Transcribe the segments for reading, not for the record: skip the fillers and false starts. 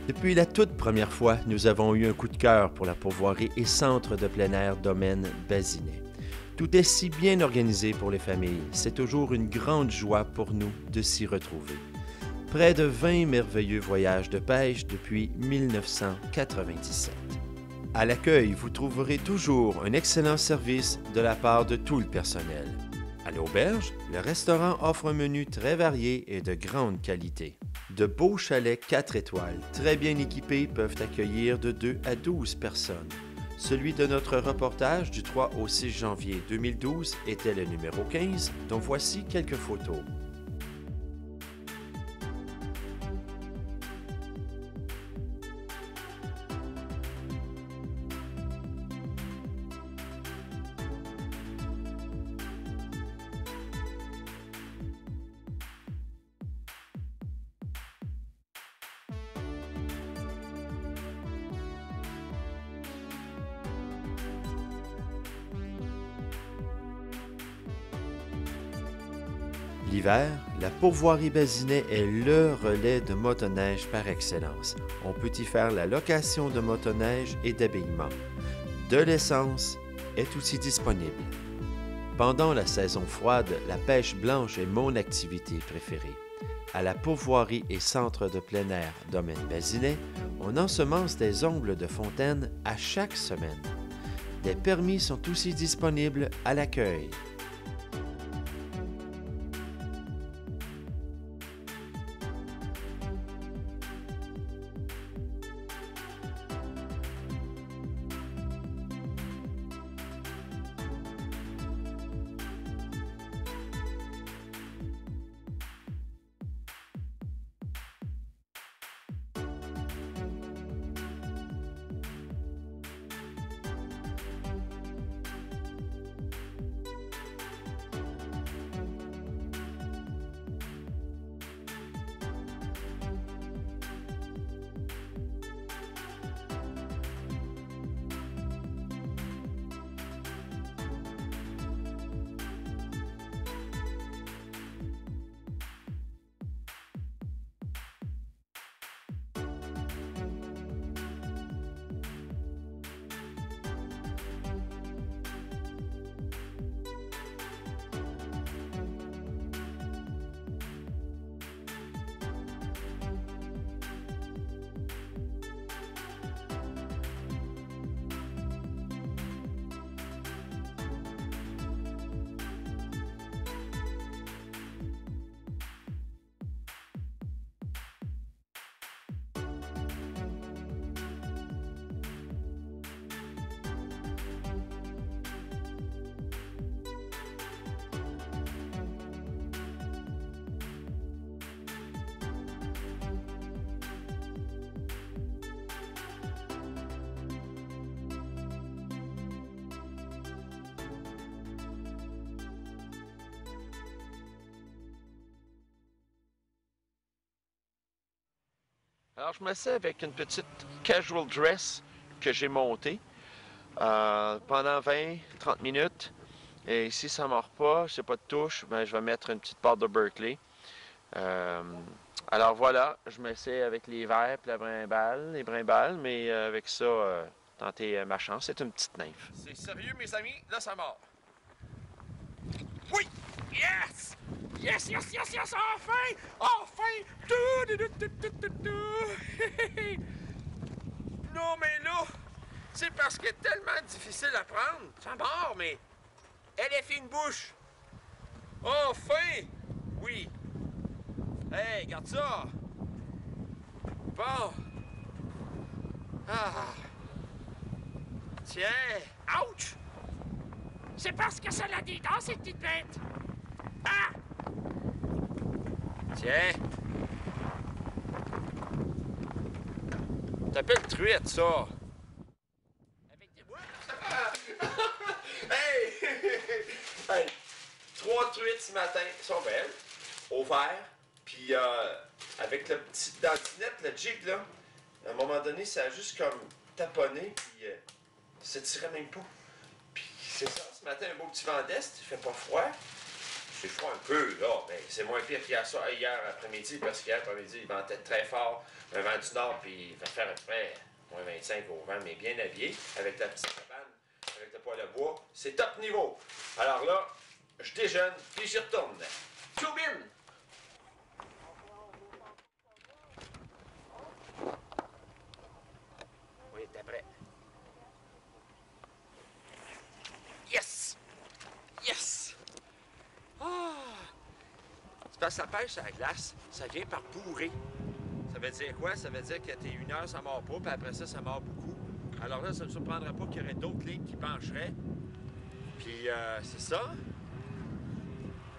Depuis la toute première fois, nous avons eu un coup de cœur pour la pourvoirie et centre de plein air Domaine Bazinet. Tout est si bien organisé pour les familles, c'est toujours une grande joie pour nous de s'y retrouver. Près de 20 merveilleux voyages de pêche depuis 1997. À l'accueil, vous trouverez toujours un excellent service de la part de tout le personnel. À l'auberge, le restaurant offre un menu très varié et de grande qualité. De beaux chalets 4 étoiles, très bien équipés, peuvent accueillir de 2 à 12 personnes. Celui de notre reportage du 3 au 6 janvier 2012 était le numéro 15, dont voici quelques photos. L'hiver, la pourvoirie Bazinet est le relais de motoneige par excellence. On peut y faire la location de motoneige et d'habillement. De l'essence est aussi disponible. Pendant la saison froide, la pêche blanche est mon activité préférée. À la pourvoirie et centre de plein air Domaine Bazinet, on ensemence des ongles de fontaine à chaque semaine. Des permis sont aussi disponibles à l'accueil. Alors, je m'assieds avec une petite casual dress que j'ai montée pendant 20-30 minutes. Et si ça ne mord pas, je n'ai pas de touche, ben, je vais mettre une petite porte de Berkeley. Euh, alors voilà, je m'essaie avec les verres et les brimbales, mais avec ça, tenter ma chance. C'est une petite nymphe. C'est sérieux, mes amis? Là, ça mord. Oui! Yes! Yes, yes, yes, yes! Enfin! Enfin! Non, mais là, c'est parce qu'elle est tellement difficile à prendre. Ça mord, mais elle est fine bouche. Enfin! Oui. Hey, regarde ça! Bon. Ah. Tiens. Ouch! C'est parce que ça l'a dit dans ces petites bêtes. Ah! Tiens. T'appelles truite, ça. Avec des hey! Hey! 3 truites ce matin. Elles sont belles. Au vert. Puis avec la petite dantinette, le jig, là, à un moment donné, ça a juste comme taponné. Puis ça tirait même pas. Puis c'est ça. Ce matin, un beau petit vent d'est. Il fait pas froid. C'est froid un peu, là, mais c'est moins pire qu'hier après-midi, parce qu'hier après-midi, il ventait très fort, un vent du nord, puis il va faire à peu près moins 25 au vent, mais bien habillé, avec la petite cabane, avec le poêle à bois. C'est top niveau. Alors là, je déjeune, puis j'y retourne. Tchoubine! Oui, t'es prêt. Yes! Yes! Ah! C'est parce que la pêche à la glace, ça vient par bourrer. Ça veut dire quoi? Ça veut dire que t'es 1 heure, ça mord pas, puis après ça, ça mord beaucoup. Alors là, ça ne me surprendrait pas qu'il y aurait d'autres lignes qui pencheraient. Puis, c'est ça.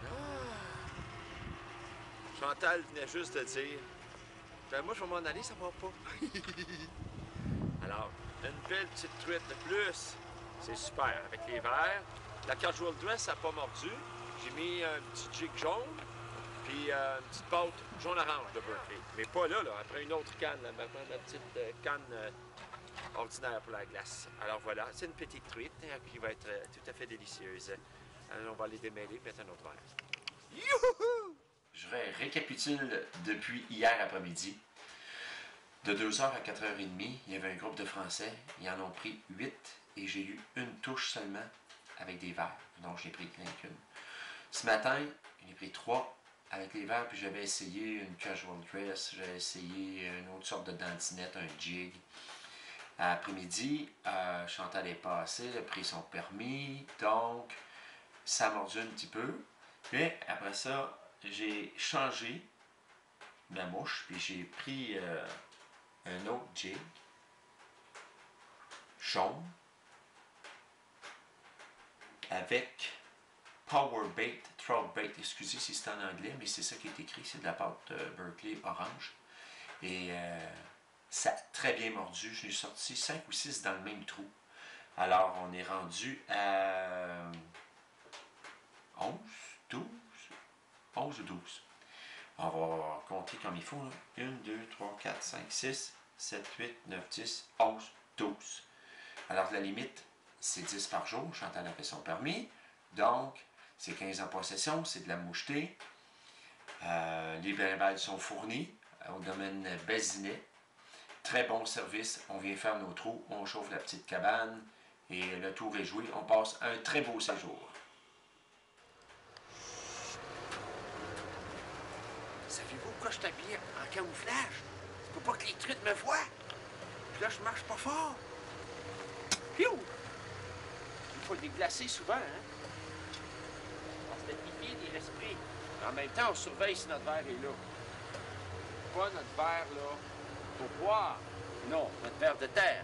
Ah! Chantal venait juste de dire, ben moi, je vais m'en aller, ça mord pas. Alors, une belle petite truite de plus. C'est super, avec les verres. La casual dress, ça n'a pas mordu. J'ai mis un petit jig jaune, puis une petite pâte jaune-orange de Berkeley. Mais pas là, après une autre canne, ma petite canne ordinaire pour la glace. Alors voilà, c'est une petite truite qui va être tout à fait délicieuse. Alors, on va les démêler et mettre un autre verre. Youhou! Je récapitule depuis hier après-midi. De 2h à 4h30, il y avait un groupe de Français. Ils en ont pris 8 et j'ai eu une touche seulement avec des verres. Donc, je n'ai pris qu'une. Ce matin, j'en ai pris 3 avec les verres, puis j'avais essayé une casual dress, j'avais essayé une autre sorte de dantinette, un jig. Après-midi, Chantal est passée, elle a pris son permis, donc ça a mordu un petit peu. Mais après ça, j'ai changé ma mouche, puis j'ai pris un autre jig jaune avec Power Bait, Trout Bait, excusez si c'est en anglais, mais c'est ça qui est écrit, c'est de la pâte Berkeley orange. Et ça a très bien mordu, je l'ai sorti 5 ou 6 dans le même trou. Alors on est rendu à 11, 12, 11 ou 12. On va compter comme il faut. 1, 2, 3, 4, 5, 6, 7, 8, 9, 10, 11, 12. Alors la limite, c'est 10 par jour. Chantal a fait son permis. Donc, c'est 15 en possession, c'est de la moucheté. Les bénévoles sont fournis au domaine Bazinet. Très bon service. On vient faire nos trous, on chauffe la petite cabane et le tour est joué. On passe un très beau séjour. Savez-vous pourquoi je suis habillé en camouflage? C'est pour pas que les truites me voient. Puis là, je marche pas fort. Piou! Il faut déglacer souvent, hein? On se fait piquer l'esprit. En même temps, on surveille si notre verre est là. Pas notre verre, là, pour boire. Non, notre verre de terre.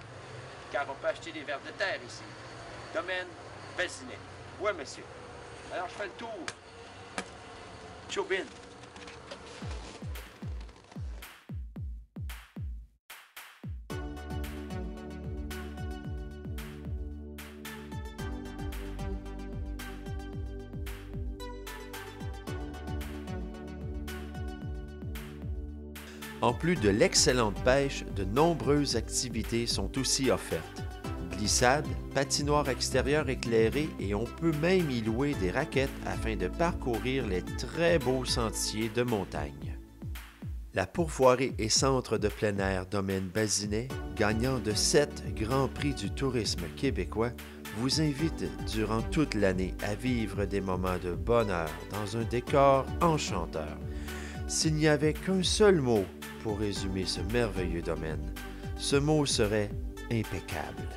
Car on peut acheter des verres de terre ici. Domaine Bazinet. Oui, monsieur. Alors, je fais le tour. Tchoubine. En plus de l'excellente pêche, de nombreuses activités sont aussi offertes. Glissade, patinoire extérieure éclairée et on peut même y louer des raquettes afin de parcourir les très beaux sentiers de montagne. La pourvoirie et centre de plein air Domaine Bazinet, gagnant de 7 Grands Prix du tourisme québécois, vous invite durant toute l'année à vivre des moments de bonheur dans un décor enchanteur. S'il n'y avait qu'un seul mot pour résumer ce merveilleux domaine, ce mot serait impeccable.